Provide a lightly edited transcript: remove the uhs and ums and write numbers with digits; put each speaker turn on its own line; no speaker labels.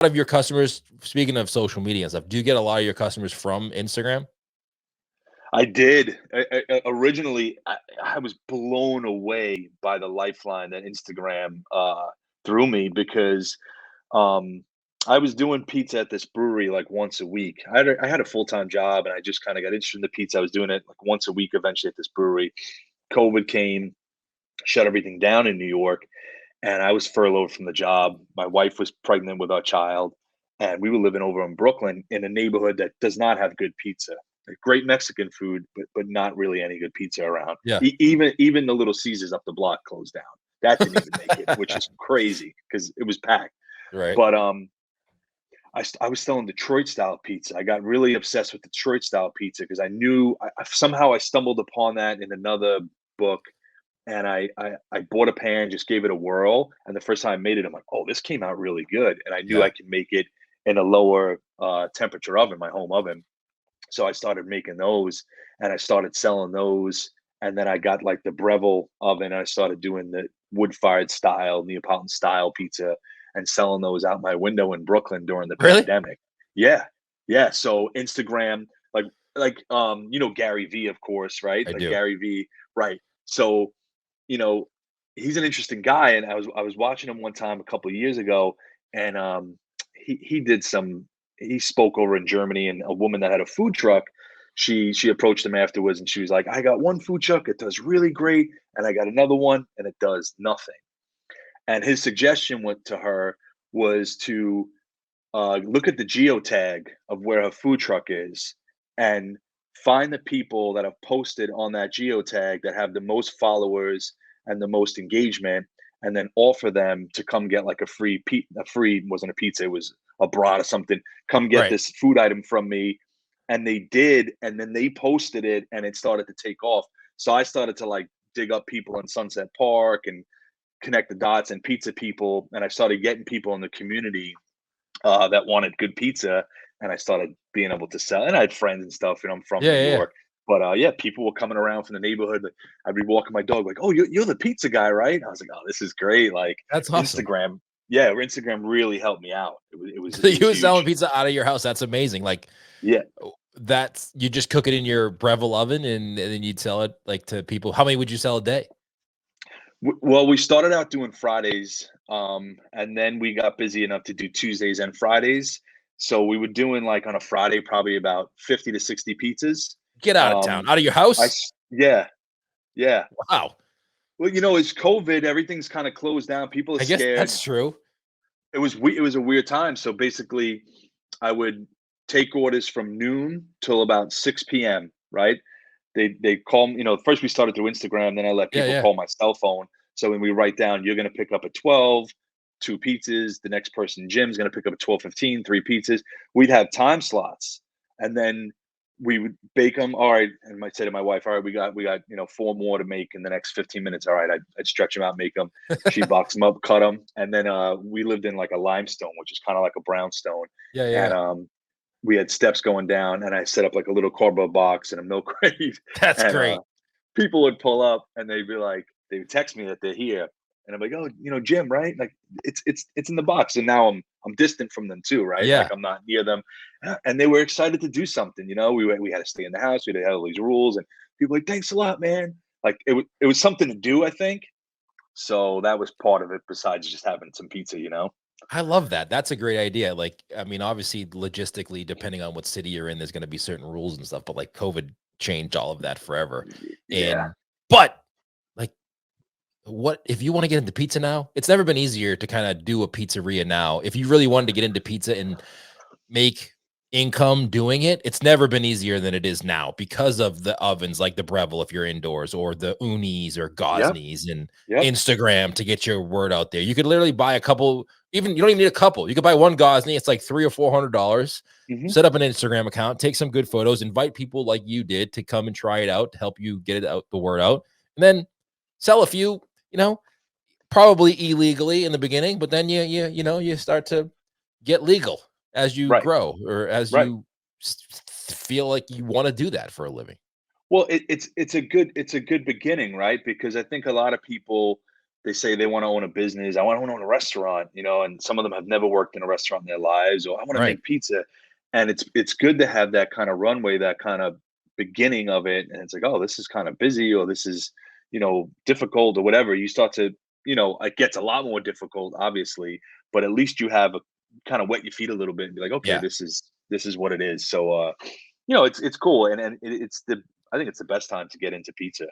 of your customers, speaking of social media and stuff, do you get a lot of your customers from Instagram?
I did. Originally, I was blown away by the lifeline that Instagram threw me because um, I was doing pizza at this brewery like once a week. I had a full time job and I just kind of got interested in the pizza. I was doing it like once a week eventually at this brewery. COVID came, shut everything down in New York, and I was furloughed from the job. My wife was pregnant with our child, and we were living over in Brooklyn in a neighborhood that does not have good pizza. Like, great Mexican food, but not really any good pizza around.
Yeah.
Even the Little Caesars up the block closed down. That didn't even make it, which is crazy because it was packed.
Right.
But I was selling Detroit style pizza. I got really obsessed with Detroit style pizza because I knew somehow I stumbled upon that in another book, and I bought a pan, just gave it a whirl, and the first time I made it, I'm like, "Oh, this came out really good," and I knew
Yeah.
I could make it in a lower, temperature oven, my home oven. So I started making those, and I started selling those, and then I got, like, the Breville oven, and I started doing the wood-fired style, Neapolitan style pizza, and selling those out my window in Brooklyn during the
Really?
pandemic. Yeah. Yeah, so Instagram, you know Gary Vee, of course, right?
I
Like,
do.
Gary Vee, right. So, you know, he's an interesting guy, and I was watching him one time a couple of years ago, and he did some he spoke over in Germany, and a woman that had a food truck, she approached him afterwards, and she was like, "I got one food truck, it does really great, and I got another one, and it does nothing." And his suggestion went to her was to look at the geotag of where her food truck is and find the people that have posted on that geotag that have the most followers and the most engagement, and then offer them to come get like a free wasn't a pizza, it was a brat or something. Come get
Right.
this food item from me. And they did, and then they posted it and it started to take off. So I started to like dig up people in Sunset Park and connect the dots and pizza people, and I started getting people in the community that wanted good pizza, and I started being able to sell. And I had friends and stuff. I'm from
Yeah,
New
yeah, yeah.
York, but yeah, people were coming around from the neighborhood. Like, I'd be walking my dog, like, "Oh, you're the pizza guy, right?" And I was like, "Oh, this is great!" Like,
That's awesome.
Instagram, yeah, Instagram really helped me out.
So
It
you
was
was selling
huge.
pizza out of your house. That's amazing. Like,
Yeah.
that's you just cook it in your Breville oven and then you'd sell it like to people. How many would you sell a day?
Well, we started out doing Fridays, and then we got busy enough to do Tuesdays and Fridays. So we were doing like on a Friday, probably about 50 to 60 pizzas.
Get out of town.
Um,
Out of your house?
yeah, yeah.
Wow.
Well, it's COVID. Everything's kind of closed down. People are
I guess
scared.
that's true.
It was a weird time. So basically, I would take orders from noon till about 6 p.m. Right? They call me. First we started through Instagram. Then I let
Yeah,
people
yeah.
call my cell phone. So when we write down, you're going to pick up at 12, two pizzas. The next person, Jim's going to pick up at 12:15, three pizzas. We'd have time slots, and then we would bake them. All right, and I'd say to my wife, "All right, we got four more to make in the next 15 minutes." All right, I'd stretch them out, make them. She boxed them up, cut them, and then we lived in like a limestone, which is kind of like a brownstone,
Yeah, yeah,
and
yeah.
we had steps going down, and I set up like a little cardboard box and a milk crate,
That's
and
great.
people would pull up and they'd be like, they would text me that they're here, and I'm like, "Oh, Jim, right? Like, it's in the box." And now I'm distant from them too, right? Like,
Yeah.
I'm not near them, and they were excited to do something. We had to stay in the house. We had all these rules, and people were like, "Thanks a lot, man." Like, it was something to do, I think. So that was part of it. Besides just having some pizza.
I love that. That's a great idea. Like, I mean, obviously, logistically, depending on what city you're in, there's going to be certain rules and stuff, but like COVID changed all of that forever.
Yeah.
And, but like, what if you want to get into pizza now? It's never been easier to kind of do a pizzeria now. If you really wanted to get into pizza and make income doing it, it's never been easier than it is now because of the ovens like the Breville if you're indoors, or the Unis or
Yep.
Gosneys, and
Yep.
Instagram to get your word out there. You could literally buy a couple, even you don't even need a couple. You could buy one Gosney, it's like $300 or $400.
Hmm.
Set up an Instagram account, take some good photos, invite people like you did to come and try it out to help you get it out, the word out, and then sell a few, you know, probably illegally in the beginning, but then you start to get legal as you
Right.
grow, or as
Right.
you feel like you want to do that for a living.
Well, it's a good beginning, right? Because I think a lot of people they say they want to own a business. I want to own a restaurant, and some of them have never worked in a restaurant in their lives, or I want to
Right.
make pizza. And it's good to have that kind of runway, that kind of beginning of it. And it's like, oh, this is kind of busy, or this is, difficult, or whatever. You start to, it gets a lot more difficult, obviously, but at least you have a kind of wet your feet a little bit and be like, okay,
Yeah.
this is what it is. So it's cool. And it's the I think it's the best time to get into pizza.